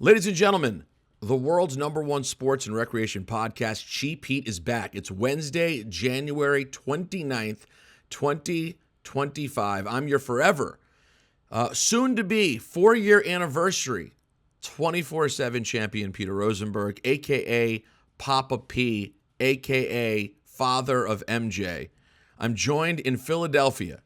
Ladies and gentlemen, the world's #1 sports and recreation podcast, Cheap Heat, is back. It's Wednesday, January 29th, 2025. I'm your forever, soon-to-be 4-year anniversary, 24/7 champion Peter Rosenberg, a.k.a. Papa P, a.k.a. father of MJ. I'm joined in Philadelphia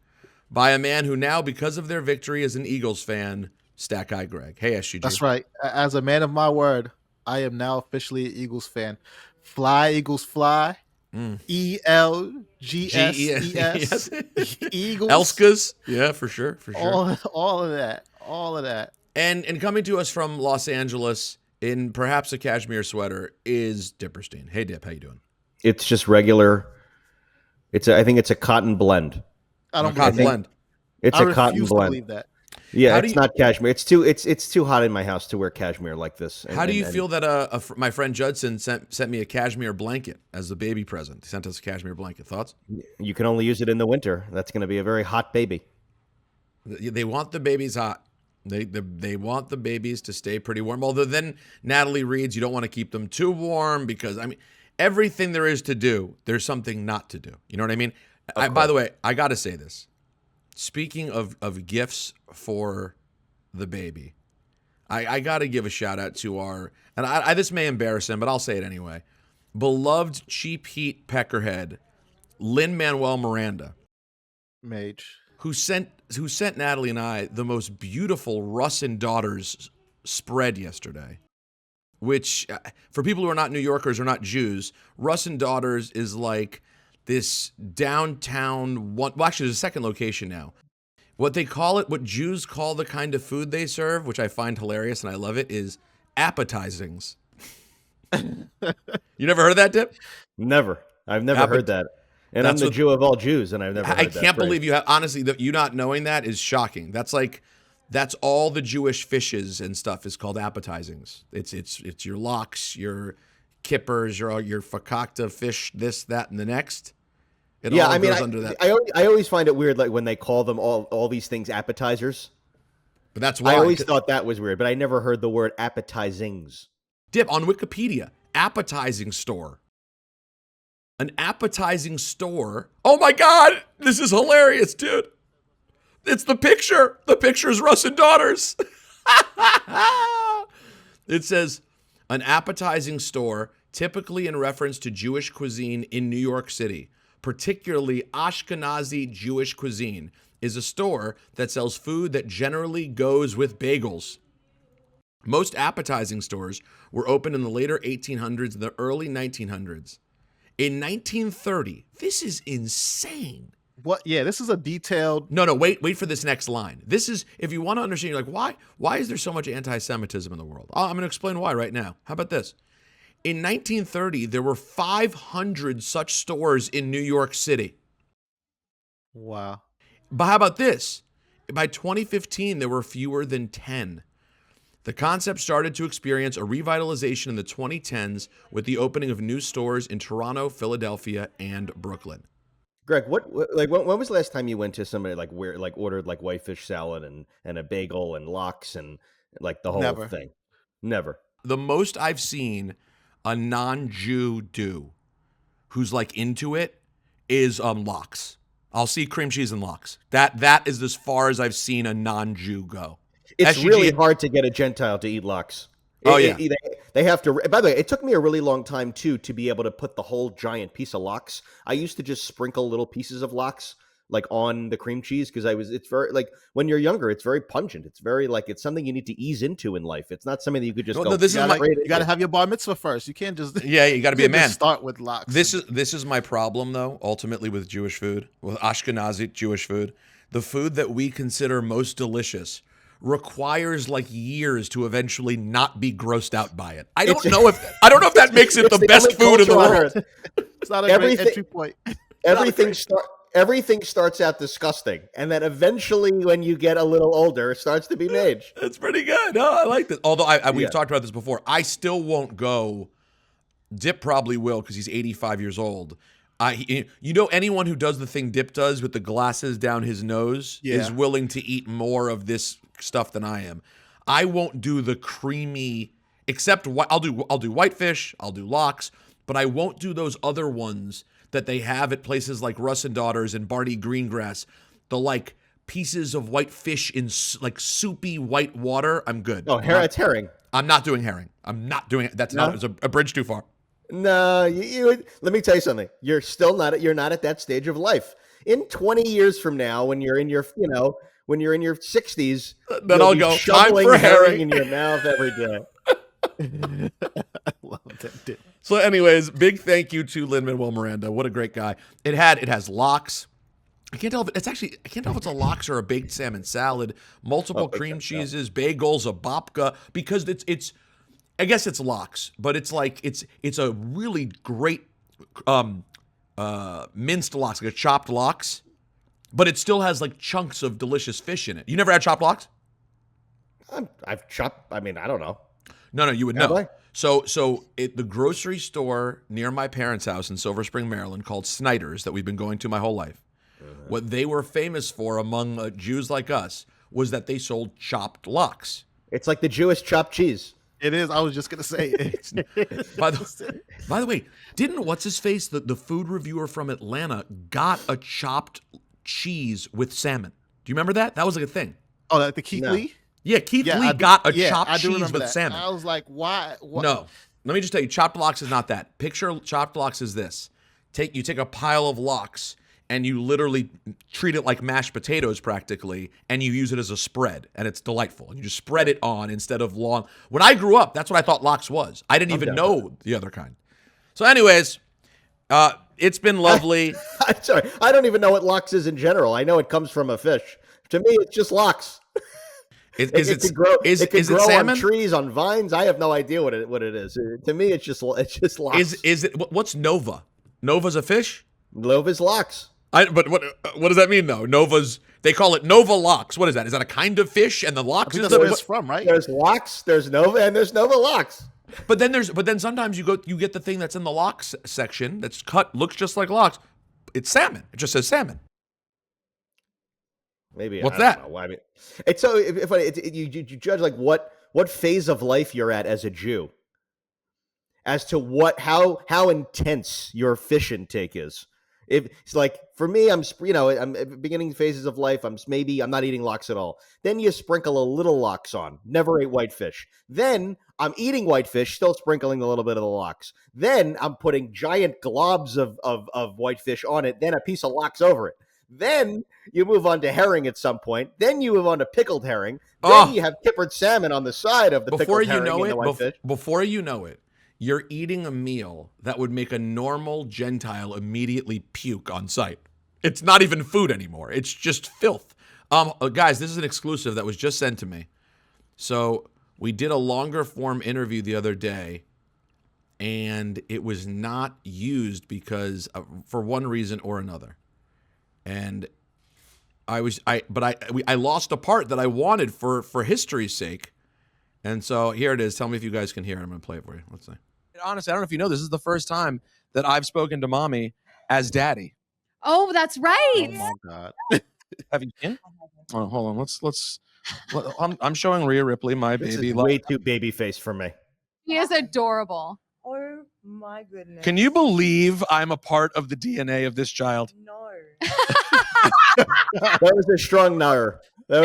by a man who now, because of their victory as an Eagles fan, Statguy Greg. Hey, SGG. That's right. As a man of my word, I am now officially an Eagles fan. Fly, Eagles, fly. ELGSES. Eagles. Elskas. Yeah, for sure. All of that. And coming to us from Los Angeles in perhaps a cashmere sweater is Dipperstein. Hey, Dip, how you doing? It's just regular. I think it's a cotton blend. I don't cotton blend. It's a cotton blend. To believe that. Yeah, it's not cashmere. It's too hot in my house to wear cashmere like this. How do you feel that my friend Judson sent me a cashmere blanket as a baby present? He sent us a cashmere blanket. Thoughts? You can only use it in the winter. That's going to be a very hot baby. They want the babies hot. They want the babies to stay pretty warm. Although then Natalie reads, you don't want to keep them too warm because, I mean, everything there is to do, there's something not to do. You know what I mean? By the way, I got to say this. Speaking of gifts for the baby, I got to give a shout out to our, and I this may embarrass him, but I'll say it anyway, beloved Cheap Heat peckerhead, Lin-Manuel Miranda, Mage, who sent Natalie and I the most beautiful Russ and Daughters spread yesterday, which for people who are not New Yorkers or not Jews, Russ and Daughters is like this downtown one. Well, actually, there's a second location now. What they call it, what Jews call the kind of food they serve, which I find hilarious and I love it, is appetizings. You never heard of that, Dip? Never. I've never heard that. And I'm the Jew of all Jews, and I've never heard that. I can't believe you have. Honestly, you not knowing that is shocking. That's all the Jewish fishes and stuff is called appetizings. It's your lox, your kippers, your fakakta fish, this, that, and the next. It all goes under that. I always find it weird, like when they call them all these things appetizers. But that's why I always thought that was weird, but I never heard the word appetizings. Dip, on Wikipedia, appetizing store. An appetizing store. Oh my God, this is hilarious, dude. It's the picture. The picture is Russ and Daughters. It says, an appetizing store, typically in reference to Jewish cuisine in New York City, particularly Ashkenazi Jewish cuisine, is a store that sells food that generally goes with bagels. Most appetizing stores were opened in the later 1800s and the early 1900s. In 1930, this is insane. What? Yeah, this is a detailed. No, wait for this next line. This is, if you want to understand, you're like, why is there so much anti-Semitism in the world? I'm going to explain why right now. How about this? In 1930, there were 500 such stores in New York City. Wow. But how about this? By 2015, there were fewer than 10. The concept started to experience a revitalization in the 2010s with the opening of new stores in Toronto, Philadelphia, and Brooklyn. Greg, when was the last time you went to somebody ordered like whitefish salad and a bagel and lox and like the whole thing? Never. The most I've seen a non-Jew do who's like into it is lox. I'll see cream cheese and lox. That is as far as I've seen a non-Jew go. It's really hard to get a Gentile to eat lox. They have to. By the way, it took me a really long time too to be able to put the whole giant piece of lox. I used to just sprinkle little pieces of lox like on the cream cheese because it's very like when you're younger, it's very pungent. It's very like it's something you need to ease into in life. It's not something that you could just go. No, you got to have your bar mitzvah first. You can't just you got to be a man. Start with lox. This is my problem though. Ultimately, with Jewish food, with Ashkenazi Jewish food, the food that we consider most delicious requires like years to eventually not be grossed out by it. I don't know if that makes it the best food in the world. It's not a great entry point. Everything starts out disgusting, and then eventually, when you get a little older, it starts to be made. It's pretty good. No, I like this. Although we've talked about this before, I still won't go. Dip probably will because he's 85 years old. Anyone who does the thing Dip does with the glasses down his nose is willing to eat more of this stuff than I am. I won't do the creamy, except I'll do whitefish, I'll do lox, but I won't do those other ones that they have at places like Russ and Daughters and Barney Greengrass. The like pieces of white fish in like soupy white water. I'm good. Oh, it's herring. I'm not doing herring. I'm not doing it. That's not, it's a bridge too far. No, let me tell you something. You're not at that stage of life. In 20 years from now, when you're in your 60s, then I'll go, time for herring in your mouth every day. I love that dude. So anyways, big thank you to Lin-Manuel Miranda. What a great guy. It has lox. I can't tell if it's a lox or a baked salmon salad, multiple cream cheeses, bagels, a babka, because it's I guess it's lox, but it's like it's a really great minced lox, like a chopped lox, but it still has like chunks of delicious fish in it. You never had chopped lox? I've chopped. I mean, I don't know. No, you would know. So the grocery store near my parents' house in Silver Spring, Maryland, called Snyder's, that we've been going to my whole life. What they were famous for among Jews like us was that they sold chopped lox. It's like the Jewish chopped cheese. It is. I was just gonna say it. By the way, didn't what's his face, the food reviewer from Atlanta, got a chopped cheese with salmon? Do you remember that? That was like a thing. Oh, like the Keith Lee? Yeah, Keith Lee got a chopped cheese with that. salmon. I was like, why? No, let me just tell you, chopped lox is not that. Picture chopped lox is this: you take a pile of lox and you literally treat it like mashed potatoes practically, and you use it as a spread, and it's delightful. And you just spread it on instead of long. When I grew up, that's what I thought lox was. I didn't even know the other kind. So anyways, it's been lovely. I'm sorry, I don't even know what lox is in general. I know it comes from a fish. To me, it's just lox. It could grow salmon? On trees, on vines. I have no idea what it is. To me, it's just lox. Is it? What's Nova? Nova's a fish? Nova's lox. But what does that mean though? They call it Nova lox. What is that? Is that a kind of fish? And the lox is where it's from, right? There's lox, there's Nova, and there's Nova lox. But then sometimes you get the thing that's in the lox section that's cut, looks just like lox. It's salmon. It just says salmon. Maybe what's I don't that? know. I mean, it's so you judge like what phase of life you're at as a Jew, as to how intense your fish intake is. If it's like for me, I'm beginning phases of life. I'm not eating lox at all. Then you sprinkle a little lox on. Never ate whitefish. Then I'm eating whitefish, still sprinkling a little bit of the lox. Then I'm putting giant globs of whitefish on it. Then a piece of lox over it. Then you move on to herring at some point. Then you move on to pickled herring. Then you have kippered salmon on the side of the pickled herring and the whitefish. Before you know it, you're eating a meal that would make a normal Gentile immediately puke on sight. It's not even food anymore. It's just filth. Guys, this is an exclusive that was just sent to me. So we did a longer form interview the other day, and it was not used because for one reason or another. And I lost a part that I wanted for history's sake. And so here it is. Tell me if you guys can hear it. I'm going to play it for you. Let's see. Honestly, I don't know if you know, this is the first time that I've spoken to mommy as daddy. Oh, that's right. Oh my God. Have you been? Oh, hold on. I'm showing Rhea Ripley, my This baby. is way too baby face for me. He is adorable. Oh my goodness. Can you believe I'm a part of the DNA of this child? No. That was a strong nar. That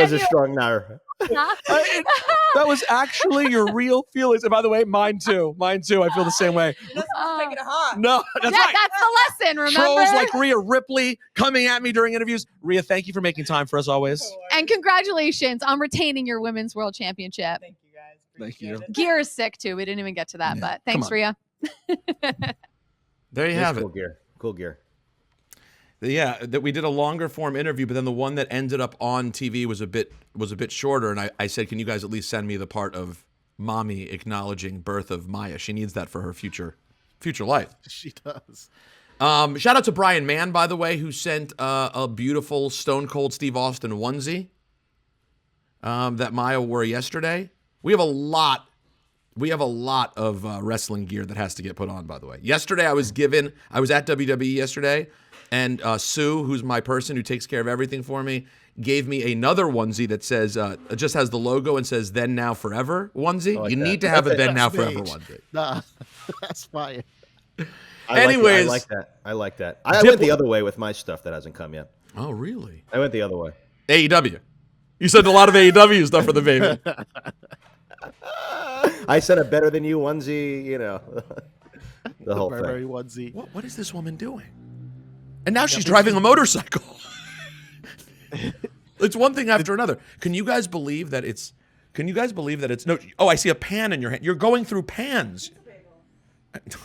was actually your real feelings. And by the way, mine too. I feel the same way. Let's make it hot. No, that's Yeah, right. that's the lesson, remember? Trolls like Rhea Ripley coming at me during interviews. Rhea, thank you for making time for us always. And congratulations on retaining your Women's World Championship. Thank you guys. Thank you. Appreciate it. Gear is sick too. We didn't even get to that, Yeah, but thanks, on. Rhea. There you have it. Cool gear. Yeah, that we did a longer form interview, but then the one that ended up on TV was a bit shorter. And I said, can you guys at least send me the part of mommy acknowledging birth of Maya? She needs that for her future life. She does. Shout out to Brian Mann, by the way, who sent a beautiful Stone Cold Steve Austin onesie that Maya wore yesterday. We have a lot of wrestling gear that has to get put on, by the way. Yesterday, I was at WWE yesterday, and Sue, who's my person who takes care of everything for me, gave me another onesie that says, it just has the logo and says "Then Now Forever" onesie. like you that. need to have a "Then Now That's Forever" stage. onesie. Nah, that's fire. Anyways, I like that. I like that. I went the other way with my stuff that hasn't come yet. Oh, really? I went the other way. AEW. You said a lot of AEW stuff for the baby. I sent a better than you onesie, you know, the whole Burberry thing. onesie. What is this woman doing? And now she's driving a motorcycle. It's one thing after another. Can you guys believe that it's no? Oh, I see a pan in your hand. You're going through pans.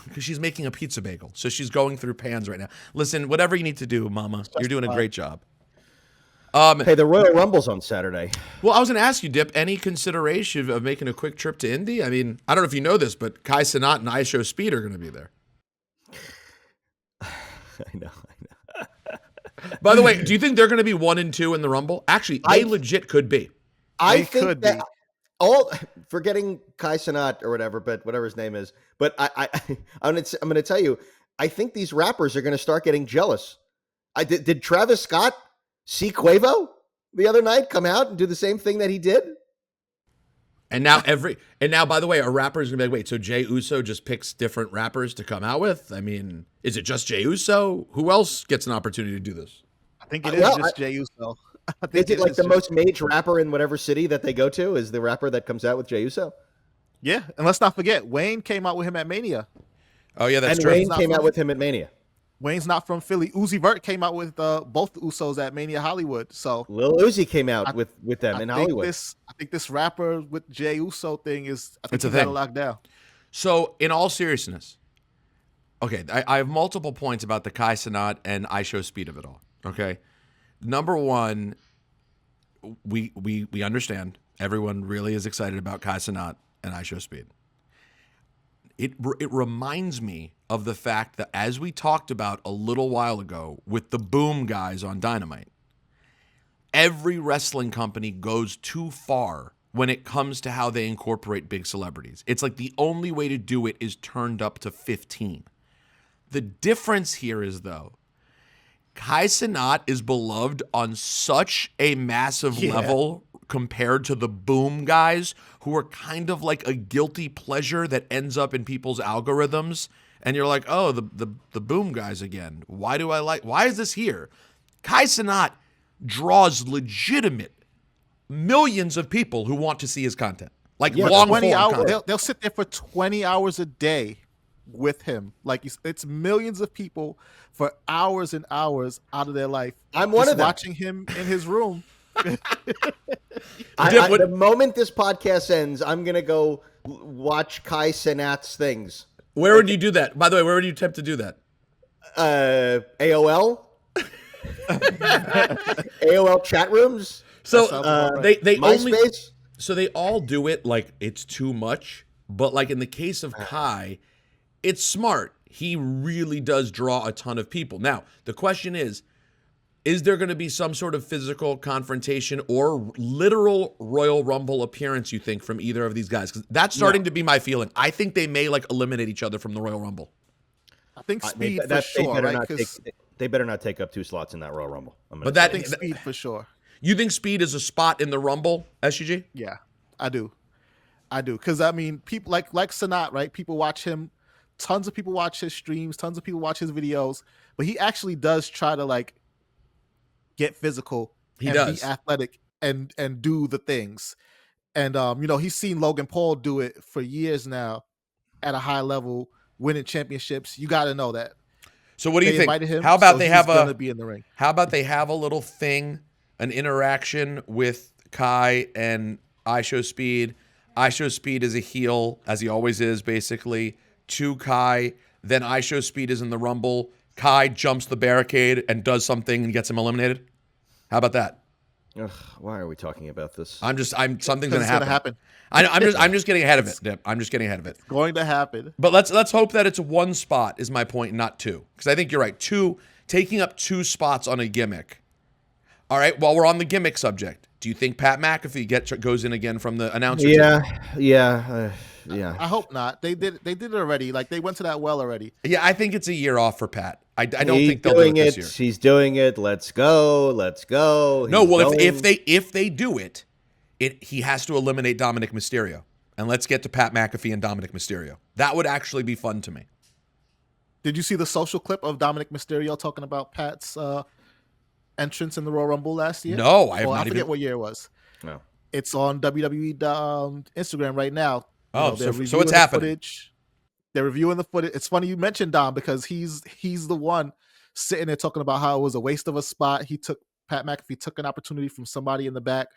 Because she's making a pizza bagel. So she's going through pans right now. Listen, whatever you need to do, Mama, you're doing a great job. Hey, the Royal Rumble's on Saturday. Well, I was going to ask you, Dip, any consideration of making a quick trip to Indy? I mean, I don't know if you know this, but Kai Cenat and IShow Speed are going to be there. I know. By the way, do you think they're going to be 1 and 2 in the Rumble? Actually, they legit could be. I They think could that be. all forgetting Kai Cenat or whatever, but whatever his name is. But I'm going to tell you, I think these rappers are going to start getting jealous. Did Travis Scott see Quavo the other night come out and do the same thing that he did? And now by the way, a rapper is gonna be like, wait, so Jey Uso just picks different rappers to come out with? I mean, is it just Jey Uso? Who else gets an opportunity to do this? I think it is just Jey Uso. I think Is it like is the just- most major rapper in whatever city that they go to? Is the rapper that comes out with Jey Uso? Yeah, and let's not forget, Wayne came out with him at Mania. Oh yeah, that's And true. Wayne Not came from- out with him at Mania. Wayne's not from Philly. Uzi Vert came out with both the Usos at Mania Hollywood. So Lil Uzi came out with them in Hollywood. I think this rapper with Jey Uso thing is. I think It's a he got it thing. locked down. So, in all seriousness, okay, I have multiple points about the Kai Cenat and IShow Speed of it all. Okay, number one, we understand everyone really is excited about Kai Cenat and IShow Speed. It reminds me of the fact that, as we talked about a little while ago with the Boom guys on Dynamite, every wrestling company goes too far when it comes to how they incorporate big celebrities. It's like the only way to do it is turned up to 15. The difference here is, though, Kai Cenat is beloved on such a massive level compared to the Boom guys, who are kind of like a guilty pleasure that ends up in people's algorithms. And you're like, oh, the Boom guys again. Why is this here? Kai Cenat draws legitimate millions of people who want to see his content. Like long 20 form hours. content. They'll sit there for 20 hours a day with him. Like it's millions of people for hours and hours out of their life. I'm one just of them. watching him in his room. The moment this podcast ends, I'm going to go watch Kai Cenat's things. Where would you do that? By the way, where would you attempt to do that? AOL? AOL chat rooms? So sounds about right. they only MySpace? so they all do it like it's too much, but like in the case of Kai, it's smart. He really does draw a ton of people. Now, the question is there going to be some sort of physical confrontation or literal Royal Rumble appearance, you think, from either of these guys? Because that's starting to be my feeling. I think they may like eliminate each other from the Royal Rumble. I think They Speed for better sure, right? not 'Cause they better not take up 2 slots in that Royal Rumble. But that I think Speed for sure. you think Speed is a spot in the Rumble, SUG? Yeah, I do. Because I mean, people like Cenat, right? People watch him. Tons of people watch his streams. Tons of people watch his videos. But he actually does try to like get physical. He and does. be athletic and do the things. And he's seen Logan Paul do it for years now at a high level, winning championships. You got to know that. So what do you They think? invited him, How about so they he's have gonna be in the ring. How about they have a little thing, an interaction with Kai and IShow Speed? IShow Speed is a heel, as he always is, basically, to Kai. Then IShow Speed is in the Rumble. Kai jumps the barricade and does something and gets him eliminated. How about that? Ugh, why are we talking about this? Something's going to It's gonna happen. happen. I'm just getting ahead of it, Dip. I'm just getting ahead of it. Going to happen. But let's hope that it's one spot is my point, not 2. Because I think you're right. Taking up 2 spots on a gimmick. All right, while we're on the gimmick subject, do you think Pat McAfee goes in again from the announcer? Yeah. Yeah. I hope not. They did it already. Like they went to that well already. Yeah, I think it's a year off for Pat. I don't He's think they'll do it doing this year. He's doing it. Let's go. Let's go. No, He's well, if going. they do it, he has to eliminate Dominic Mysterio. And let's get to Pat McAfee and Dominic Mysterio. That would actually be fun to me. Did you see the social clip of Dominic Mysterio talking about Pat's entrance in the Royal Rumble last year? No, I have not I even. forget what year it was. No. It's on WWE Instagram right now. So it's reviewing the happening. footage. They're reviewing the footage. It's funny you mentioned Dom because he's the one sitting there talking about how it was a waste of a spot. Pat McAfee took an opportunity from somebody in the back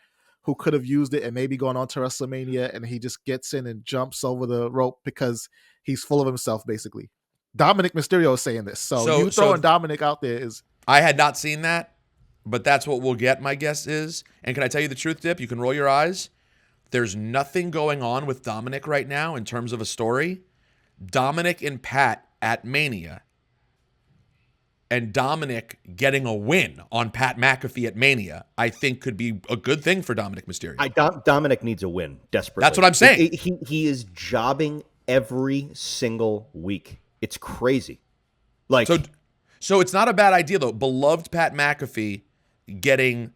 who could have used it and maybe gone on to WrestleMania, and he just gets in and jumps over the rope because he's full of himself, basically. Dominic Mysterio is saying this. So you throwing Dominic out there is... I had not seen that, but that's what we'll get, my guess is. And can I tell you the truth, Dip? You can roll your eyes. There's nothing going on with Dominic right now in terms of a story. Dominic and Pat at Mania, and Dominic getting a win on Pat McAfee at Mania, I think could be a good thing for Dominic Mysterio. Dominic needs a win desperately. That's what I'm saying. He is jobbing every single week. It's crazy. Like so it's not a bad idea though. Beloved Pat McAfee getting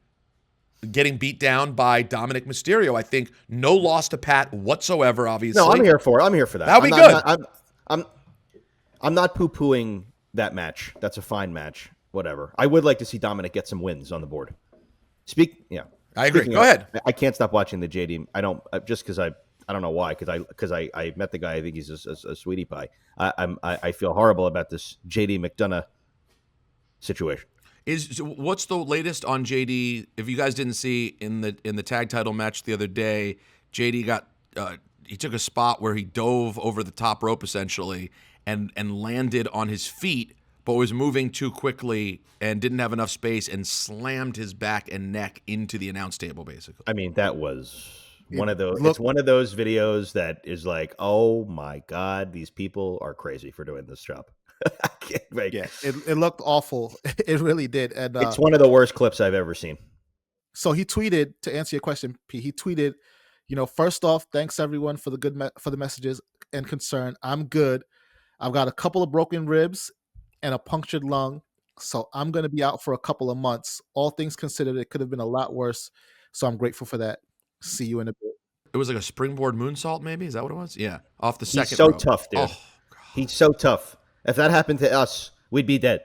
beat down by Dominic Mysterio. I think no loss to Pat whatsoever. Obviously, no, I'm here for it. I'm here for that. That'll be good. I'm not poo-pooing that match. That's a fine match. Whatever. I would like to see Dominic get some wins on the board. I agree. Go ahead. I can't stop watching the JD. I don't just because I don't know why because I met the guy. I think he's a sweetie pie. I feel horrible about this JD McDonough situation. What's the latest on JD? If you guys didn't see in the tag title match the other day, JD got he took a spot where he dove over the top rope essentially and landed on his feet, but was moving too quickly and didn't have enough space and slammed his back and neck into the announce table. Basically, I mean that was one of those. It's one of those videos that is like, oh my god, these people are crazy for doing this job. I can't make yeah, it looked awful. It really did, and it's one of the worst clips I've ever seen. So he tweeted, to answer your question, P. He tweeted, first off, thanks everyone for the messages and concern. I'm good. I've got a couple of broken ribs and a punctured lung, so I'm going to be out for a couple of months. All things considered, it could have been a lot worse, so I'm grateful for that. See you in a bit. It was like a springboard moonsault, maybe? Is that what it was? Yeah, off the second. He's so row. tough, dude. Oh, he's so tough. If that happened to us, we'd be dead.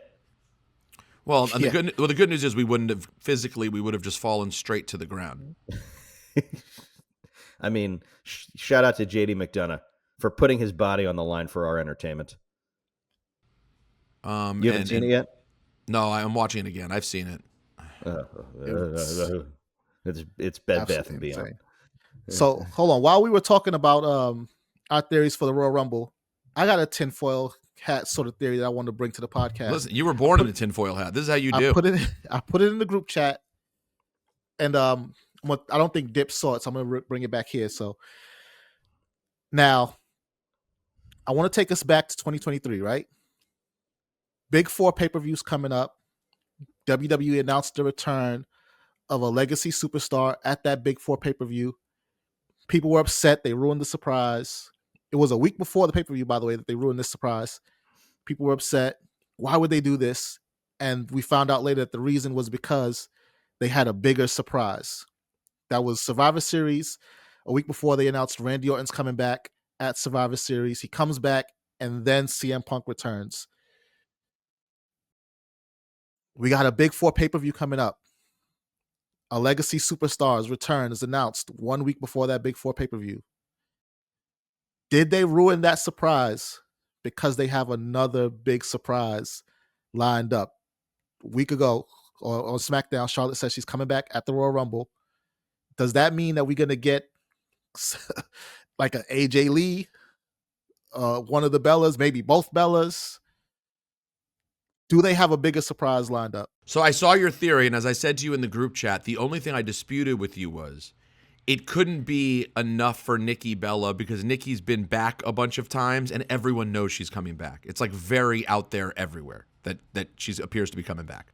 Well, and the good news is we would have just fallen straight to the ground. I mean, shout out to JD McDonough for putting his body on the line for our entertainment. You haven't seen it yet? No, I'm watching it again. I've seen it. It's Bed Bath and Beyond. Insane. So hold on. While we were talking about our theories for the Royal Rumble, I got a tinfoil hat sort of theory that I wanted to bring to the podcast. Listen, you were born in a tinfoil hat. This is how you do. I put it in the group chat, and I don't think Dip saw it, so I'm going to bring it back here. So now, I want to take us back to 2023, right? Big 4 pay-per-views coming up. WWE announced the return of a legacy superstar at that Big 4 pay-per-view. People were upset. They ruined the surprise. It was a week before the pay-per-view, by the way, that they ruined this surprise. People were upset. Why would they do this? And we found out later that the reason was because they had a bigger surprise. That was Survivor Series. A week before, they announced Randy Orton's coming back at Survivor Series. He comes back, and then CM Punk returns. We got a Big 4 pay-per-view coming up. A legacy superstar's return is announced 1 week before that Big 4 pay-per-view. Did they ruin that surprise because they have another big surprise lined up? A week ago on SmackDown, Charlotte says she's coming back at the Royal Rumble. Does that mean that we're going to get like an AJ Lee, one of the Bellas, maybe both Bellas? Do they have a bigger surprise lined up? So I saw your theory, and as I said to you in the group chat, the only thing I disputed with you was it couldn't be enough for Nikki Bella because Nikki's been back a bunch of times, and everyone knows she's coming back. It's like very out there everywhere that she appears to be coming back.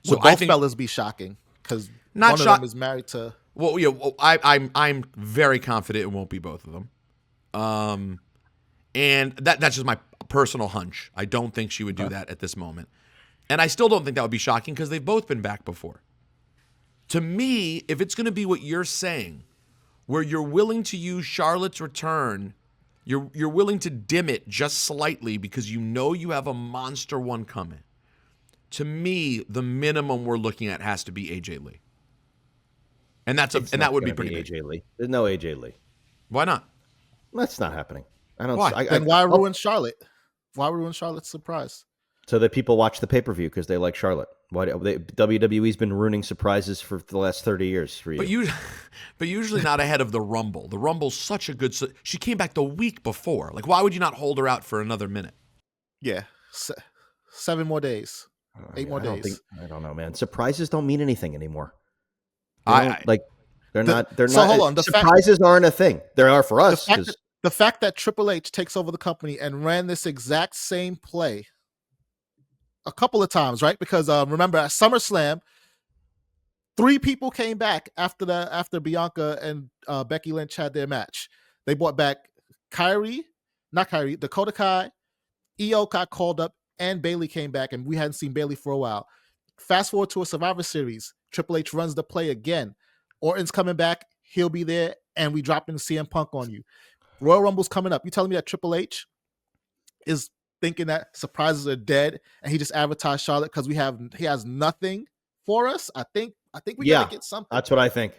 So Would both Bellas be shocking? Because one of them is married to... Well, yeah, I'm very confident it won't be both of them. And that's just my personal hunch. I don't think she would do that at this moment. And I still don't think that would be shocking because they've both been back before. To me, if it's going to be what you're saying, where you're willing to use Charlotte's return, you're willing to dim it just slightly because you know you have a monster one coming. To me, the minimum we're looking at has to be AJ Lee. And that would be pretty big. AJ Lee. There's no AJ Lee. Why not? That's not happening. I don't. Why? And why ruin Charlotte? Why ruin Charlotte's surprise? So that people watch the pay-per-view because they like Charlotte. WWE's been ruining surprises for the last 30 years for you. But usually not ahead of the Rumble. The Rumble's such a good. She came back the week before. Like, why would you not hold her out for another minute? Yeah, 7 more days, 8 more days. I don't know, man. Surprises don't mean anything anymore. They're not. Hold on. Surprises aren't a thing. They are for us. The fact that Triple H takes over the company and ran this exact same play a couple of times, right? Because remember at SummerSlam, 3 people came back after Bianca and Becky Lynch had their match. They brought back Dakota Kai, Io got called up, and Bayley came back, and we hadn't seen Bayley for a while. Fast forward to a Survivor Series, Triple H runs the play again. Orton's coming back, he'll be there, and we drop in CM Punk on you. Royal Rumble's coming up. You telling me that Triple H is thinking that surprises are dead and he just advertised Charlotte because he has nothing for us? I think we gotta get something. That's what I think.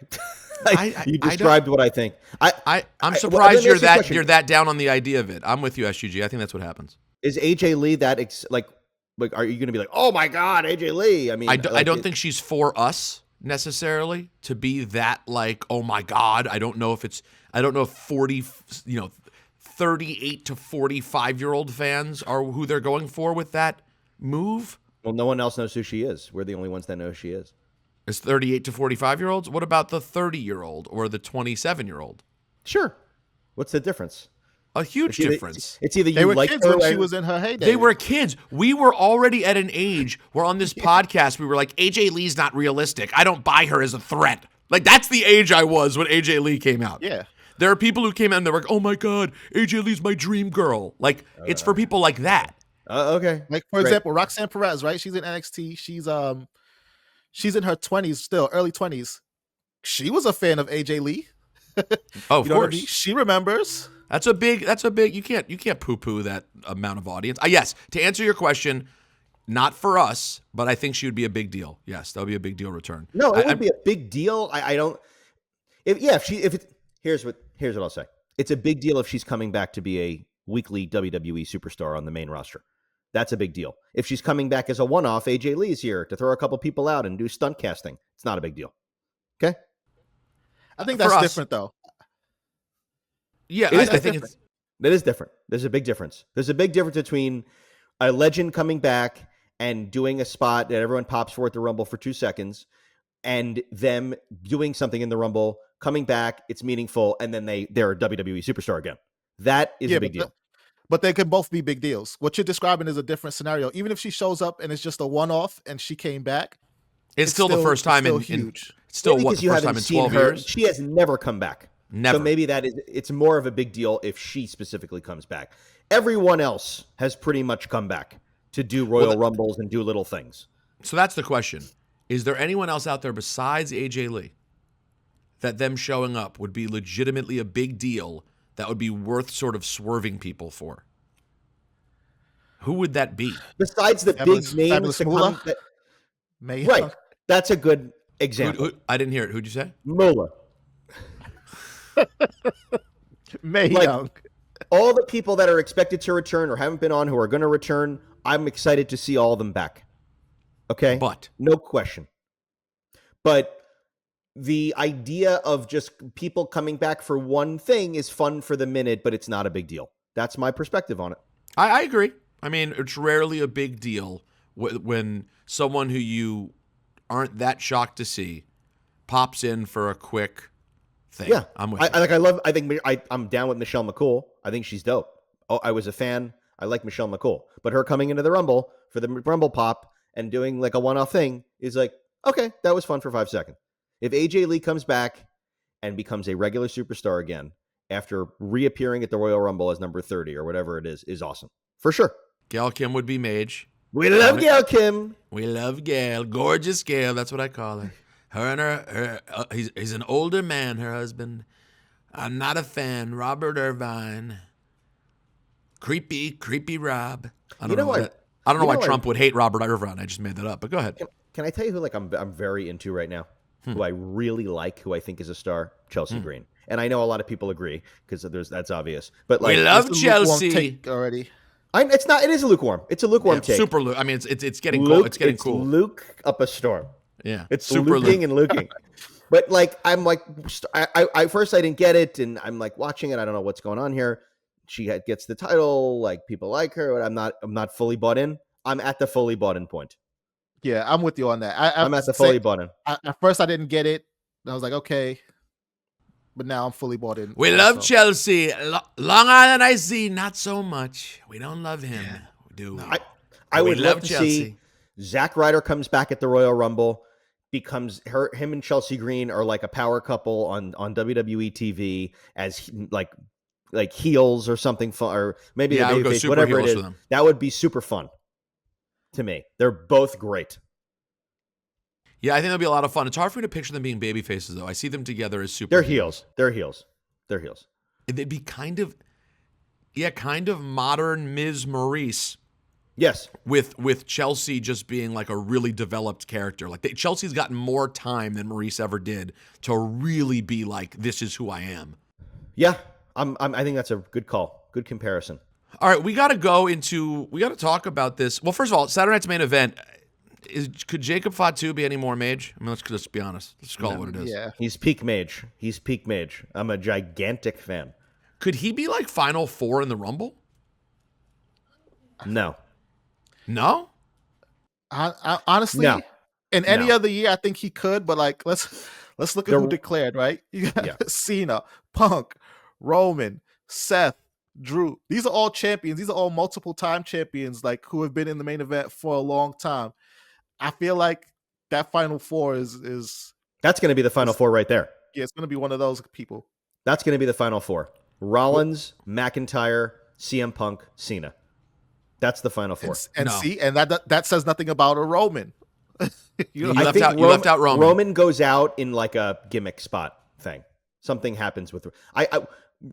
You described what I think. I'm surprised you're that down on the idea of it. I'm with you, SGG. I think that's what happens. Is AJ Lee that are you going to be like, oh my God, AJ Lee? I mean, I don't think she's for us necessarily to be that like, oh my God. I don't know if 38 to 45-year-old fans are who they're going for with that move. Well, no one else knows who she is. We're the only ones that know who she is. It's 38 to 45-year-olds? What about the 30-year-old or the 27-year-old? Sure. What's the difference? A huge difference. It's either they were kids when she was in her heyday. They were kids. We were already at an age where on this podcast we were like, AJ Lee's not realistic. I don't buy her as a threat. Like, that's the age I was when AJ Lee came out. Yeah. There are people who came out and they're like, oh my God, AJ Lee's my dream girl. Like, it's for people like that. Okay. Like, for example, Roxanne Perez, right? She's in NXT. She's in her 20s still, early 20s. She was a fan of AJ Lee. Oh, of course. I mean? She remembers. That's a big, you can't poo-poo that amount of audience. Yes, to answer your question, not for us, but I think she would be a big deal. Yes, that would be a big deal return. No, it would be a big deal. I don't. Here's what I'll say. It's a big deal if she's coming back to be a weekly WWE superstar on the main roster. That's a big deal. If she's coming back as a one-off, AJ Lee is here to throw a couple people out and do stunt casting. It's not a big deal. Okay? I think that's different, though. Yeah, I think it is different. There's a big difference. There's a big difference between a legend coming back and doing a spot that everyone pops for at the Rumble for 2 seconds and them doing something in the Rumble, coming back, it's meaningful, and then they're a WWE superstar again. That is a big deal. But they can both be big deals. What you're describing is a different scenario. Even if she shows up and it's just a one-off and she came back, it's still the first time in huge. It's still the first time in 12 years. She has never come back. Never. So maybe it's more of a big deal if she specifically comes back. Everyone else has pretty much come back to do Royal Rumbles and do little things. So that's the question. Is there anyone else out there besides AJ Lee that them showing up would be legitimately a big deal that would be worth sort of swerving people for? Who would that be? Besides the big names that right. That's a good example. I didn't hear it. Who'd you say? Moolah. Mae Young. All the people that are expected to return or haven't been on who are going to return, I'm excited to see all of them back. Okay? But no question. But the idea of just people coming back for one thing is fun for the minute, but it's not a big deal. That's my perspective on it. I agree. I mean, it's rarely a big deal when someone who you aren't that shocked to see pops in for a quick thing. Yeah, I'm with I'm down with Michelle McCool. I think she's dope. Oh, I was a fan. I like Michelle McCool, but her coming into the Rumble for the Rumble pop and doing like a one-off thing is like, okay, that was fun for 5 seconds. If AJ Lee comes back and becomes a regular superstar again, after reappearing at the Royal Rumble as number 30 or whatever it is awesome. For sure. Gail Kim would be Mage. We love Gail Kim. We love Gail. Gorgeous Gail. That's what I call her. Her and her he's an older man, her husband. I'm not a fan. Robert Irvine. Creepy Rob. I don't know why Trump would hate Robert Irvine. I just made that up, but go ahead. Can I tell you who I'm very into right now? Who I really like, who I think is a star? Chelsea Green. And I know a lot of people agree because that's obvious. But like, we love Chelsea already. It is a lukewarm. It's a lukewarm take. Super Luke. I mean, it's getting cool. It's getting cool. Luke up a storm. Yeah, it's super luking and luking. But like, I'm like, I first I didn't get it, and I'm like watching it. I don't know what's going on here. She gets the title. Like people like her. But I'm not fully bought in. I'm at the fully bought in point. Yeah, I'm with you on that. I'm at the fully bought in. At first, I didn't get it. I was like, okay. But now I'm fully bought in. We love Chelsea. Long Island IC, not so much. We don't love him. Do I would love to see Zack Ryder comes back at the Royal Rumble, becomes him and Chelsea Green are like a power couple on WWE TV as like heels or something fun, or maybe I would go super whatever it heels is. for them. That would be super fun to me. They're both great. Yeah, I think that'll be a lot of fun. It's hard for me to picture them being baby faces, though. I see them together as super. They're heels. They're heels. They'd be kind of modern Ms. Maurice. Yes. With Chelsea just being like a really developed character. Like Chelsea's gotten more time than Maurice ever did to really be like, this is who I am. Yeah, I think that's a good call. Good comparison. All right, we got to talk about this. Well, first of all, Saturday night's main event. Could Jacob Fatu be any more Mage? I mean, let's just be honest. Let's call it what it is. Yeah. He's peak Mage. I'm a gigantic fan. Could he be like Final Four in the Rumble? No. No? Honestly, no. In any other year, I think he could. But like, let's look at who declared, right? You got Cena, Punk, Roman, Seth, Drew. These are all champions. These are all multiple time champions, like who have been in the main event for a long time. I feel like that Final Four is that's going to be the Final Four right there. Yeah, it's going to be one of those people. That's going to be the Final Four. Rollins, McIntyre, CM Punk, Cena. That's the Final Four. And that says nothing about a Roman. You left out Roman. Roman goes out in like a gimmick spot thing. Something happens with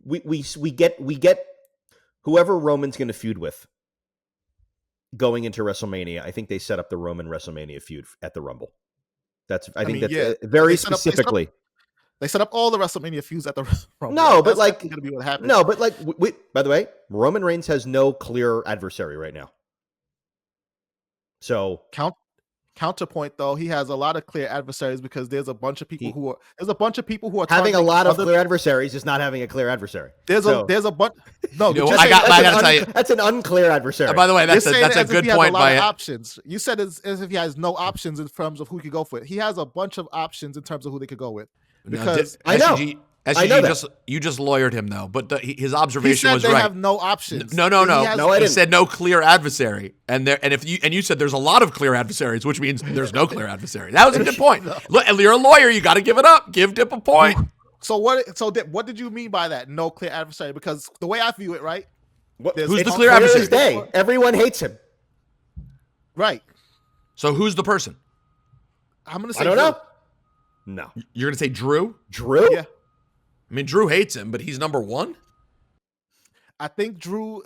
we get whoever Roman's going to feud with going into WrestleMania. I think they set up the Roman WrestleMania feud at the Rumble. Very specifically. They set up all the WrestleMania feuds at the Rumble. No, but like going to be what happens. No, but like by the way, Roman Reigns has no clear adversary right now. So counterpoint though, he has a lot of clear adversaries because there's a bunch of people who are having a lot of clear adversaries is not having a clear adversary. There's a bunch. No, I gotta tell you, that's an unclear adversary. By the way, that's a good point. By options, you said as if he has no options in terms of who he could go for. He has a bunch of options in terms of who they could go with. Because I know. You just lawyered him though, but his observation was right. They have no options. No. He said no clear adversary, and you said there's a lot of clear adversaries, which means there's no clear adversary. That was a good point. Look, you're a lawyer. You got to give it up. Give Dip a point. So what did you mean by that? No clear adversary? Because the way I view it, right? Who's the clear adversary? Everyone hates him. Right. So who's the person? I'm gonna say I don't know. No. You're gonna say Drew? Drew? Yeah. I mean, Drew hates him, but he's number one. I think Drew,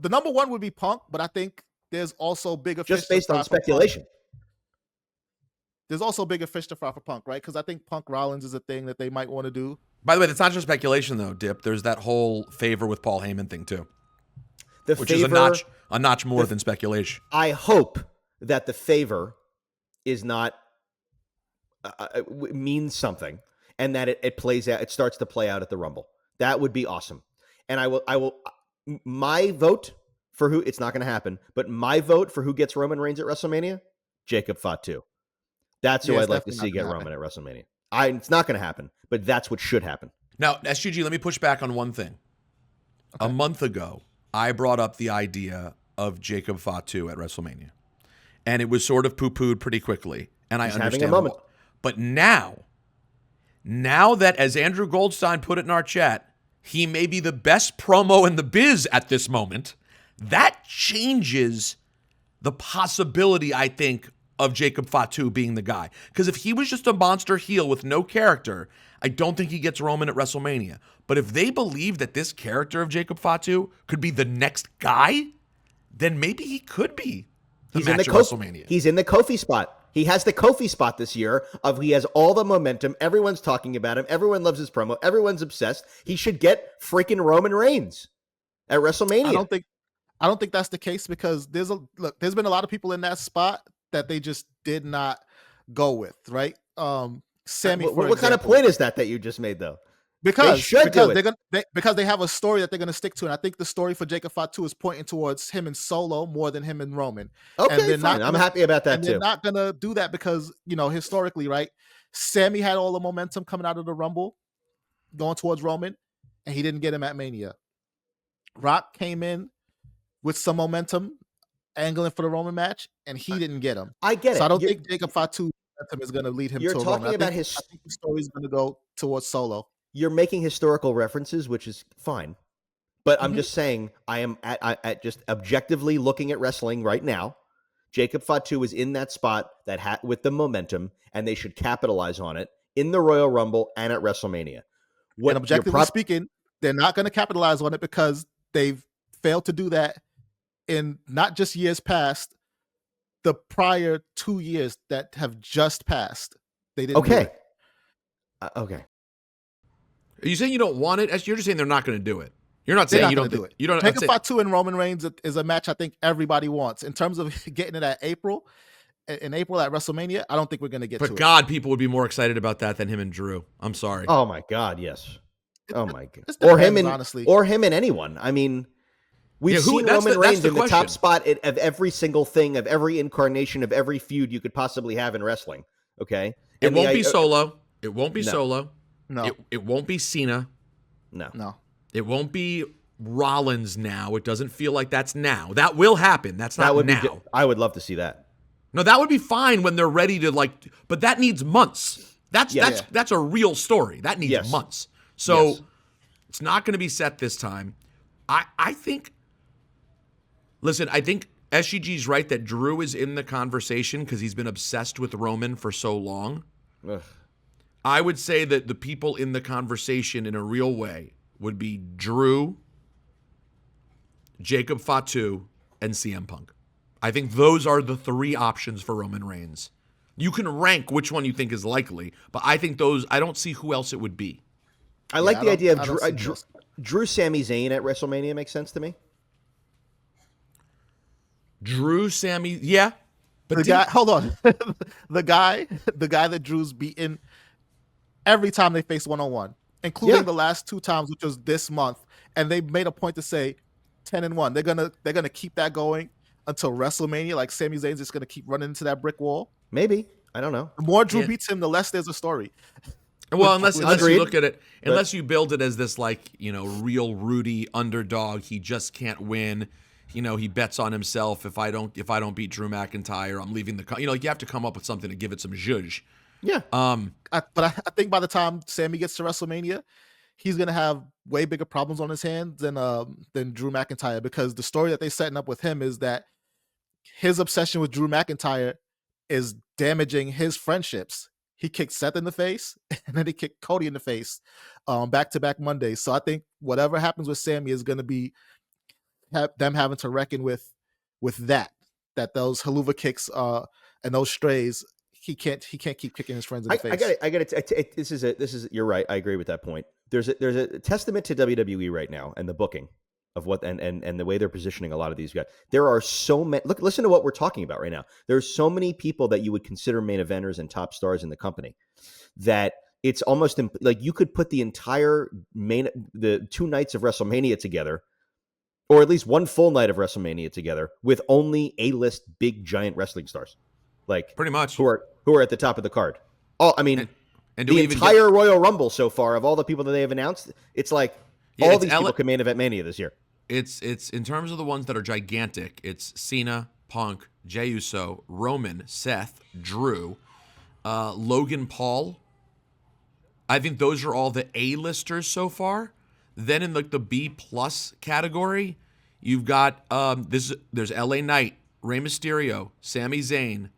the number one would be Punk, but I think there's also bigger fish just based on speculation. There's also bigger fish to fry for Punk, right? Because I think Punk Rollins is a thing that they might want to do. By the way, that's not just speculation, though, Dip. There's that whole favor with Paul Heyman thing too, which is a notch more than speculation. I hope that the favor is not means something. And that it plays out, it starts to play out at the Rumble. That would be awesome. And I will. My vote for who, it's not going to happen, but my vote for who gets Roman Reigns at WrestleMania, Jacob Fatu. That's who I'd like to see get Roman at WrestleMania. It's not going to happen, but that's what should happen. Now, SGG, let me push back on one thing. Okay. A month ago, I brought up the idea of Jacob Fatu at WrestleMania, and it was sort of poo-pooed pretty quickly. And I understand. Having a moment. But now that, as Andrew Goldstein put it in our chat, he may be the best promo in the biz at this moment. That changes the possibility, I think, of Jacob Fatu being the guy. Because if he was just a monster heel with no character, I don't think he gets Roman at WrestleMania. But if they believe that this character of Jacob Fatu could be the next guy, then maybe he could be the match at WrestleMania. He's in the Kofi spot. He has the Kofi spot this year he has all the momentum. Everyone's talking about him. Everyone loves his promo. Everyone's obsessed. He should get freaking Roman Reigns at WrestleMania. I don't think that's the case because there's been a lot of people in that spot that they just did not go with, right? Sammy, what kind of point is that you just made though? Because they have a story that they're going to stick to, and I think the story for Jacob Fatu is pointing towards him and Solo more than him and Roman. Okay, fine. I'm happy about that too. They're not going to do that because historically, right? Sammy had all the momentum coming out of the Rumble, going towards Roman, and he didn't get him at Mania. Rock came in with some momentum, angling for the Roman match, and he didn't get him. I get it. So I don't think Jacob Fatu is going to lead him to Roman. You're talking about I think the story is going to go towards Solo. You're making historical references, which is fine. But I'm just saying, I am at just objectively looking at wrestling right now. Jacob Fatu is in that spot with the momentum, and they should capitalize on it in the Royal Rumble and at WrestleMania. And objectively speaking, they're not going to capitalize on it because they've failed to do that in not just years past, the prior 2 years that have just passed. They didn't. Okay. Do it. Okay. Are you saying you don't want it? You're just saying they're not going to do it. You're not saying you don't do it. You don't. Jacob Fatu and Roman Reigns is a match I think everybody wants. In terms of getting it in April at WrestleMania, I don't think we're going to get to it. But God, people would be more excited about that than him and Drew. I'm sorry. Oh my God, yes. Oh my God. Honestly. Or him and anyone. I mean, we've seen Roman Reigns in the top spot of every single thing, of every incarnation, of every feud you could possibly have in wrestling. Okay? It won't be Solo. It won't be Solo. No. It won't be Cena. No. It won't be Rollins now. It doesn't feel like that's now. That will happen. That's not now. I would love to see that. No, that would be fine when they're ready to but that needs months. That's a real story. That needs months. So it's not going to be set this time. I think SGG's right that Drew is in the conversation because he's been obsessed with Roman for so long. Ugh. I would say that the people in the conversation in a real way would be Drew, Jacob Fatu, and CM Punk. I think those are the three options for Roman Reigns. You can rank which one you think is likely, but I think I don't see who else it would be. I like the idea of Drew Sami Zayn at WrestleMania makes sense to me. Drew, Sami, yeah. But hold on. the guy that Drew's beaten every time they face one-on-one, including the last 2 times, which was this month, and they made a point to say 10-1. They're gonna keep that going until WrestleMania. Like Sami Zayn's just gonna keep running into that brick wall. Maybe, I don't know. The more Drew beats him, the less there's a story. Well, unless you look at it, unless you build it as this real Rudy underdog, he just can't win. He bets on himself. If I don't beat Drew McIntyre, I'm leaving the. You have to come up with something to give it some zhuzh. Yeah. But I think by the time Sammy gets to WrestleMania, he's gonna have way bigger problems on his hands than Drew McIntyre, because the story that they're setting up with him is that his obsession with Drew McIntyre is damaging his friendships. He kicked Seth in the face, and then he kicked Cody in the face, back-to-back Mondays. So I think whatever happens with Sammy is going to be them having to reckon with that those haluva kicks and those strays. He can't keep kicking his friends in the face. I get it. This is. You're right. I agree with that point. There's a testament to WWE right now and the booking of what and the way they're positioning a lot of these guys. There are so many. Listen to what we're talking about right now. There's so many people that you would consider main eventers and top stars in the company that it's almost like you could put the entire the 2 nights of WrestleMania together, or at least 1 full night of WrestleMania together with only A-list big giant wrestling stars, like pretty much who are at the top of the card. And the entire Royal Rumble so far of all the people that they have announced, it's like all these people can main event Mania this year. It's in terms of the ones that are gigantic, it's Cena, Punk, Jey Uso, Roman, Seth, Drew, Logan Paul. I think those are all the A-listers so far. Then in like the B plus category, you've got there's LA Knight, Rey Mysterio, Sami Zayn,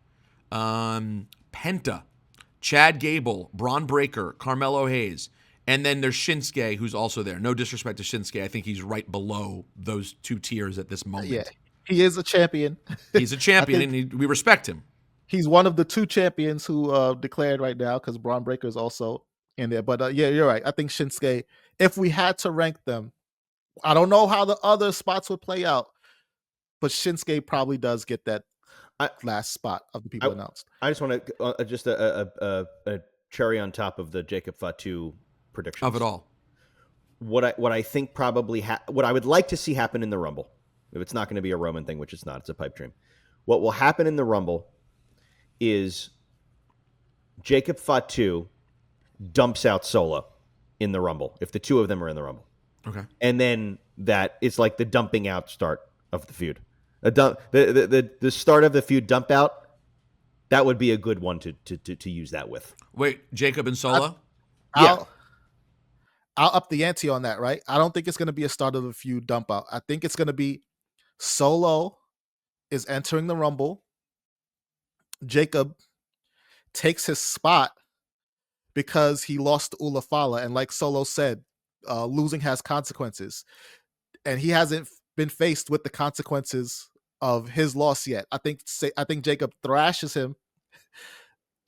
Penta, Chad Gable, Braun Breaker, Carmelo Hayes. And then there's Shinsuke, who's also there. No disrespect to Shinsuke. I think he's right below those two tiers at this moment. Yeah, he is a champion. He's a champion, and we respect him. He's one of the 2 champions who declared right now because Braun Breaker is also in there. But yeah, you're right. I think Shinsuke, if we had to rank them, I don't know how the other spots would play out, but Shinsuke probably does get that last spot of the people announced. I just want to just a cherry on top of the Jacob Fatu predictions of it all. What I think probably what I would like to see happen in the Rumble, if it's not going to be a Roman thing, which it's not, it's a pipe dream. What will happen in the Rumble is Jacob Fatu dumps out Solo in the Rumble if the 2 of them are in the Rumble. Okay, and then that it's like the dumping out start of the feud. The start of the feud dump out. That would be a good one to use that with. Wait, Jacob and Solo. I'll up the ante on that, right? I don't think it's going to be a start of the feud dump out. I think it's going to be Solo is entering the Rumble. Jacob takes his spot because he lost to Ulafala. And like Solo said, losing has consequences. And he hasn't been faced with the consequences of his loss yet. I think Jacob thrashes him.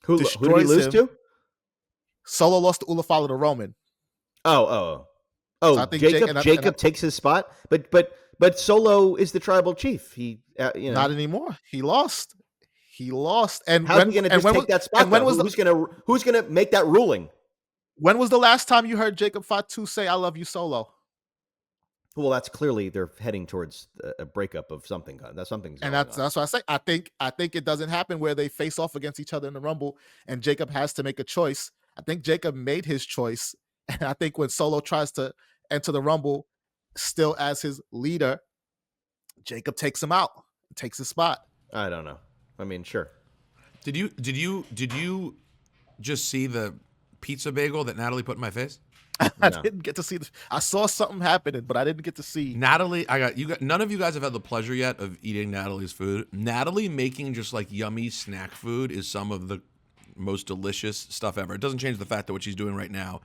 Who did he lose to? Solo lost to Ulafala to Roman. So I think Jacob takes his spot, but Solo is the tribal chief. He not anymore. He lost. And how's he going to just take that spot? Who's going to make that ruling? When was the last time you heard Jacob Fatu say "I love you" Solo? Well, that's clearly they're heading towards a breakup of something. That's what I say. I think it doesn't happen where they face off against each other in the Rumble, and Jacob has to make a choice. I think Jacob made his choice, and I think when Solo tries to enter the Rumble, still as his leader, Jacob takes him out, takes his spot. I don't know. I mean, sure. Did you just see the pizza bagel that Natalie put in my face? I didn't get to see this. I saw something happening, but I didn't get to see. Natalie, none of you guys have had the pleasure yet of eating Natalie's food. Natalie making just like yummy snack food is some of the most delicious stuff ever. It doesn't change the fact that what she's doing right now,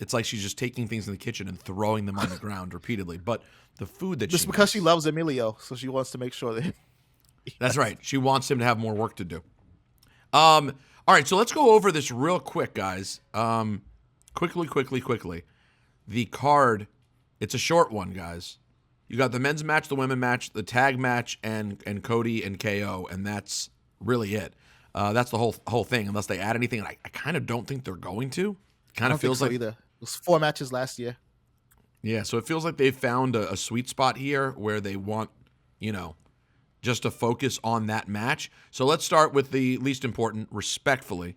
it's like she's just taking things in the kitchen and throwing them on the ground repeatedly. But the food that just because she loves Emilio, so she wants to make sure that. That's right. She wants him to have more work to do. All right, so let's go over this real quick, guys. Quickly. The card, it's a short one, guys. You got the men's match, the women's match, the tag match, and Cody and KO, and that's really it. That's the whole thing, unless they add anything. And I kind of don't think they're going to. Kind of feels like either. It was 4 matches last year. Yeah, so it feels like they've found a sweet spot here where they want, just to focus on that match. So let's start with the least important, respectfully.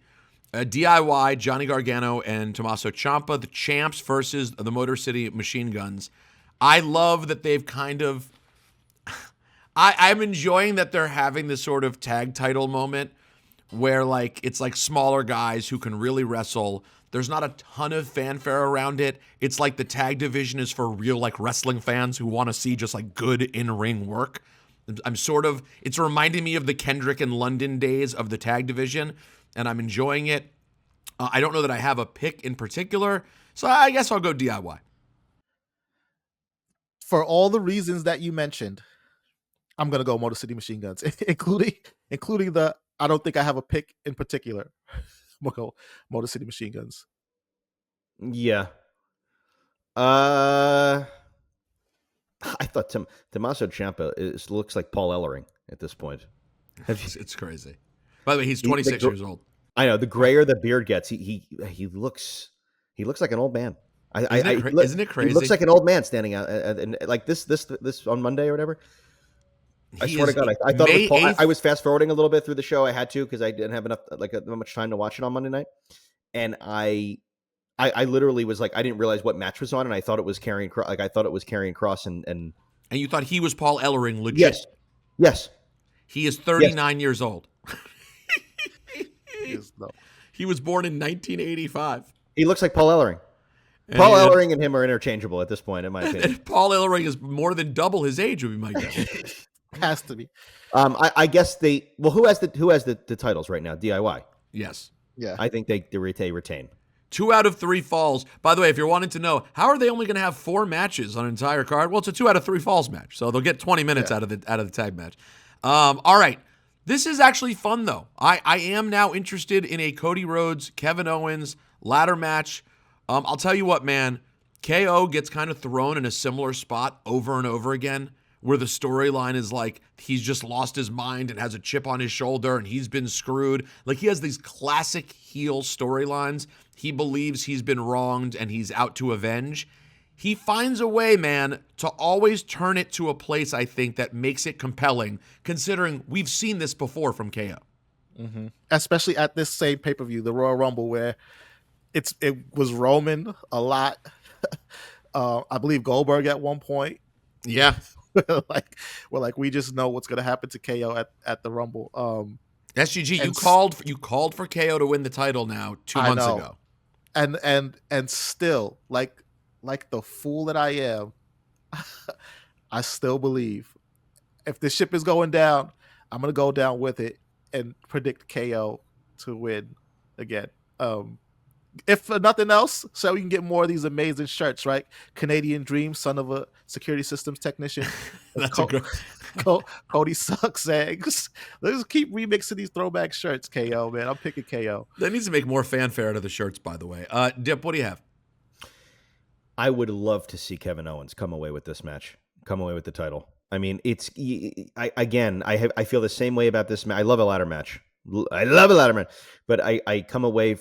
DIY, Johnny Gargano and Tommaso Ciampa, the champs versus the Motor City Machine Guns. I love that they've kind of... I'm enjoying that they're having this sort of tag title moment where it's like smaller guys who can really wrestle. There's not a ton of fanfare around it. It's like the tag division is for real wrestling fans who want to see just good in-ring work. It's reminding me of the Kendrick and London days of the tag division, and I'm enjoying it. I don't know that I have a pick in particular, so I guess I'll go DIY. For all the reasons that you mentioned, I'm going to go Motor City Machine Guns, including the I don't think I have a pick in particular. I'm going to go Motor City Machine Guns. Yeah. I thought Tommaso Ciampa looks like Paul Ellering at this point. It's crazy. By the way, he's 26 years old. I know. The grayer the beard gets, he looks like an old man. Isn't it crazy? He looks like an old man standing out and like this on Monday or whatever. I swear to God, I thought it was Paul. I was fast forwarding a little bit through the show. I had to because I didn't have enough not much time to watch it on Monday night, and I literally was like, I didn't realize what match was on, and I thought it was Karrion Kross. I thought it was Karrion Kross, and you thought he was Paul Ellering, legit? Yes. He is 39 years old. He is, no. He was born in 1985. He looks like Paul Ellering. Paul Ellering and him are interchangeable at this point, in my opinion. Paul Ellering is more than double his age, would be my guess. Has to be. I guess who has the titles right now? DIY. Yes. Yeah. I think they retain. 2 out of 3 falls. By the way, if you're wanting to know, how are they only going to have 4 matches on an entire card? Well, it's a 2 out of 3 falls match, so they'll get 20 minutes out of the tag match. All right. This is actually fun, though. I am now interested in a Cody Rhodes, Kevin Owens ladder match. I'll tell you what, man. KO gets kind of thrown in a similar spot over and over again, where the storyline is like he's just lost his mind and has a chip on his shoulder and he's been screwed. Like, he has these classic heel storylines. He believes he's been wronged and he's out to avenge. He finds a way, man, to always turn it to a place, I think, that makes it compelling, considering we've seen this before from KO. Mm-hmm. Especially at this same pay-per-view, the Royal Rumble, where it was Roman a lot. I believe Goldberg at one point. Yeah. we just know what's going to happen to KO at the Rumble. SGG, you called for KO to win the title now 2 months ago. And still, like the fool that I am, I still believe if the ship is going down, I'm gonna go down with it and predict KO to win again. If for nothing else, so we can get more of these amazing shirts, right? Canadian Dream, son of a security systems technician. That's Cody sucks eggs. Let's keep remixing these throwback shirts, KO, man. I'm picking KO. That needs to make more fanfare out of the shirts, by the way. Dip, what do you have? I would love to see Kevin Owens come away with this match, come away with the title. I mean, I feel the same way about this match. I love a ladder match. But I come away,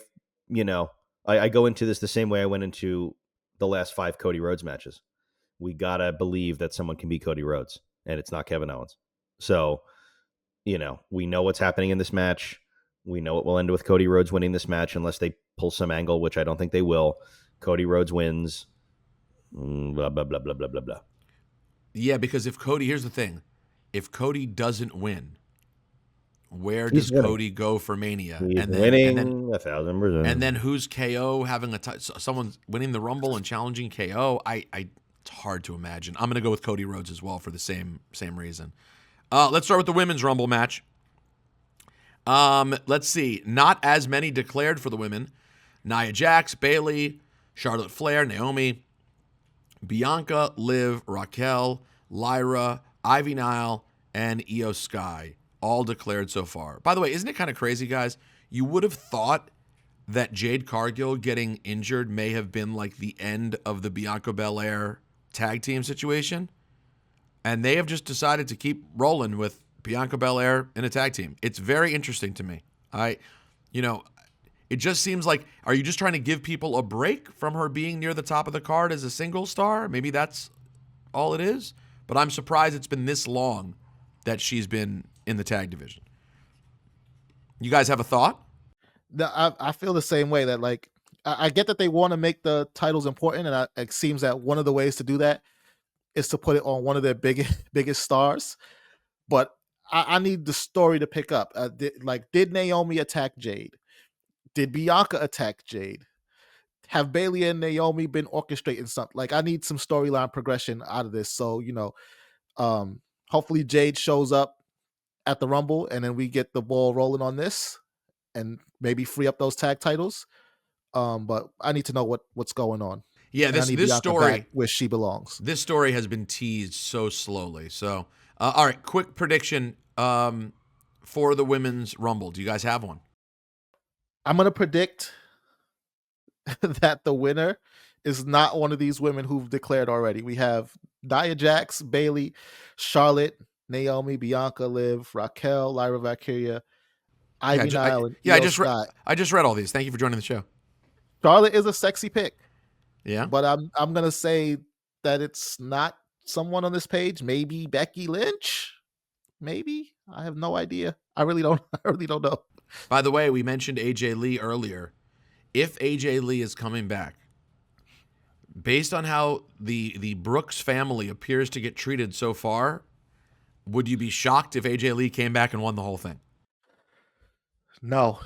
I go into this the same way I went into the last 5 Cody Rhodes matches. We got to believe that someone can beat Cody Rhodes, and it's not Kevin Owens. So, we know what's happening in this match. We know it will end with Cody Rhodes winning this match unless they pull some angle, which I don't think they will. Cody Rhodes wins. Blah, blah, blah, blah, blah, blah, blah. Yeah, because here's the thing. If Cody doesn't win, where does Cody go for Mania? He's winning 1,000%. And then who's KO having someone's winning the Rumble and challenging KO? It's hard to imagine. I'm going to go with Cody Rhodes as well for the same reason. Let's start with the women's Rumble match. Let's see. Not as many declared for the women. Nia Jax, Bayley, Charlotte Flair, Naomi, Bianca, Liv, Raquel, Lyra, Ivy Nile, and Io Sky. All declared so far. By the way, isn't it kind of crazy, guys? You would have thought that Jade Cargill getting injured may have been like the end of the Bianca Belair tag team situation. And they have just decided to keep rolling with Bianca Belair in a tag team. It's very interesting to me. It just seems like, are you just trying to give people a break from her being near the top of the card as a single star? Maybe that's all it is. But I'm surprised it's been this long that she's been in the tag division. You guys have a thought? No, I feel the same way, that I get that they want to make the titles important, and it seems that one of the ways to do that is to put it on one of their biggest stars. But I need the story to pick up. Did Naomi attack Jade? Did Bianca attack Jade? Have Bayley and Naomi been orchestrating something? I need some storyline progression out of this. So, hopefully Jade shows up at the Rumble, and then we get the ball rolling on this and maybe free up those tag titles. But I need to know what's going on. Yeah, this story, where she belongs. This story has been teased so slowly. So, all right, quick prediction for the women's Rumble. Do you guys have one? I'm going to predict that the winner is not one of these women who've declared already. We have Nia Jax, Bayley, Charlotte, Naomi, Bianca, Liv, Raquel, Lyra Valkyria, Ivy Nile, and I just read all these. Thank you for joining the show. Charlotte is a sexy pick. Yeah. But I'm going to say that it's not someone on this page. Maybe Becky Lynch. Maybe. I have no idea. I really don't know. By the way, we mentioned AJ Lee earlier. If AJ Lee is coming back, based on how the Brooks family appears to get treated so far, would you be shocked if AJ Lee came back and won the whole thing? No.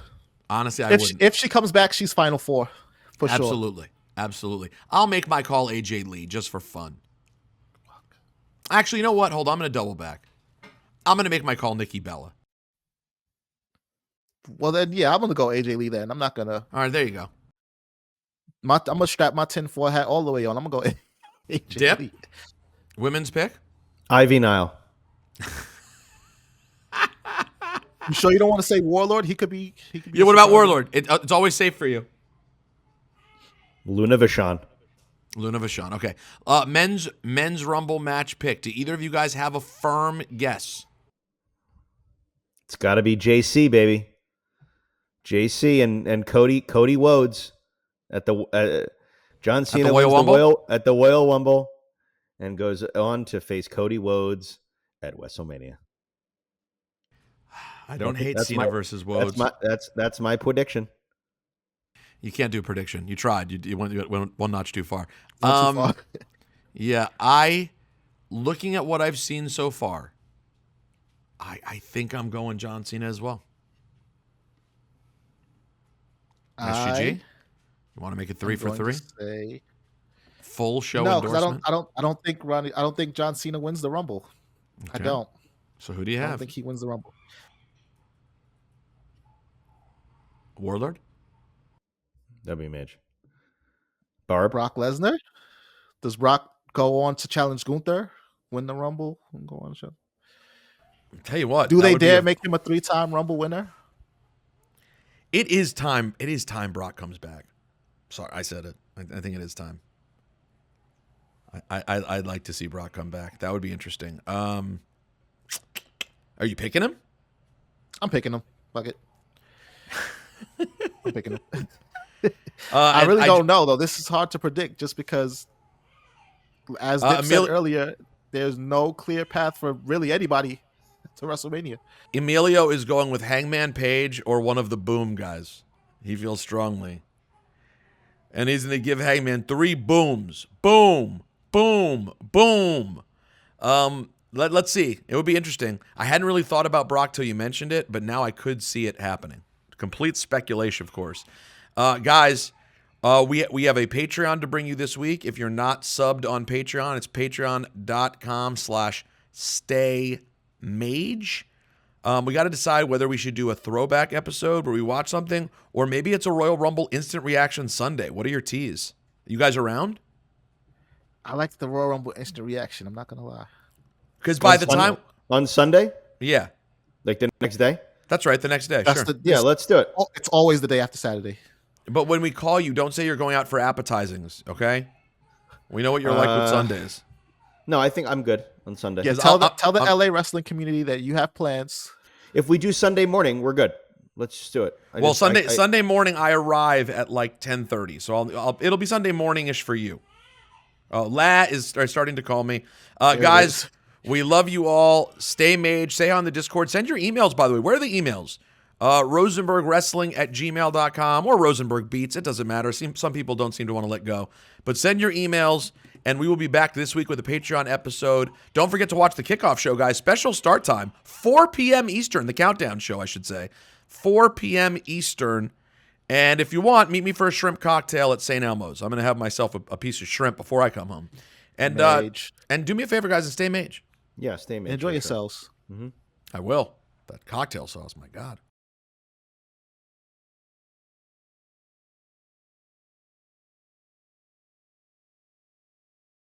Honestly, I wouldn't. If she comes back, she's Final Four. For sure. Absolutely. Absolutely. I'll make my call AJ Lee just for fun. Actually, you know what? Hold on. I'm going to double back. I'm going to make my call Nikki Bella. Well, then, yeah, I'm going to go AJ Lee then. I'm not going to. All right, there you go. I'm going to strap my tinfoil hat all the way on. I'm going to go AJ Dip. Lee. Women's pick? Ivy Nile. You sure you don't want to say Warlord? He could be. Yeah, what about Warlord? It's always safe for you. Luna Vachon. Luna Vachon. Okay. Men's Rumble match pick. Do either of you guys have a firm guess? It's got to be JC, baby. JC and Cody Rhodes at the John Cena at the Royal Rumble and goes on to face Cody Rhodes at WrestleMania. I don't hate Cena versus Rhodes. That's my prediction. You can't do a prediction. You tried. You went one notch too far. Not too far. Yeah, looking at what I've seen so far, I think I'm going John Cena as well. SGG, you want to make it 3 for 3? Full show endorsement. I don't think John Cena wins the Rumble. Okay. I don't. So who do you have? I don't think he wins the Rumble. Warlord? That'd be Midge. Barb? Brock Lesnar? Does Brock go on to challenge Gunther? Win the Rumble? And go on to show? Tell you what. Do they dare make him a 3-time Rumble winner? It is time. It is time Brock comes back. Sorry, I said it. I think it is time. I'd like to see Brock come back. That would be interesting. Are you picking him? I'm picking him. Fuck it. I'm picking him. I really don't know, though. This is hard to predict just because, as Dip said earlier, there's no clear path for really anybody to WrestleMania. Emilio is going with Hangman Page or one of the Boom guys. He feels strongly. And he's going to give Hangman 3 booms. Boom, boom, boom. Let's see. It would be interesting. I hadn't really thought about Brock till you mentioned it, but now I could see it happening. Complete speculation, of course. Guys, we have a Patreon to bring you this week. If you're not subbed on Patreon, it's patreon.com/staymage. We got to decide whether we should do a throwback episode where we watch something, or maybe it's a Royal Rumble Instant Reaction Sunday. What are your teas? You guys around? I like the Royal Rumble Instant Reaction. I'm not going to lie. Because by the time... On Sunday? Yeah. Like the next day? That's right, the next day. That's sure. Yeah, let's do it. It's always the day after Saturday. But when we call you, don't say you're going out for appetizings, okay? We know what you're like with Sundays. No, I think I'm good on Sunday. Yeah, tell the LA wrestling community that you have plans. If we do Sunday morning, we're good. Let's just do it. Sunday morning, I arrive at like 10:30, so it'll be Sunday morning-ish for you. La is starting to call me. Guys, we love you all. Stay mage. Stay on the Discord. Send your emails, by the way. Where are the emails? RosenbergWrestling@gmail.com or Rosenberg Beats. It doesn't matter. Some people don't seem to want to let go. But send your emails, and we will be back this week with a Patreon episode. Don't forget to watch the kickoff show, guys. Special start time, 4 p.m. Eastern. The countdown show, I should say. 4 p.m. Eastern. And if you want, meet me for a shrimp cocktail at St. Elmo's. I'm going to have myself a piece of shrimp before I come home. And do me a favor, guys, and stay mage. Yeah, stay mage. Enjoy yourselves. Mm-hmm. I will. That cocktail sauce, my God.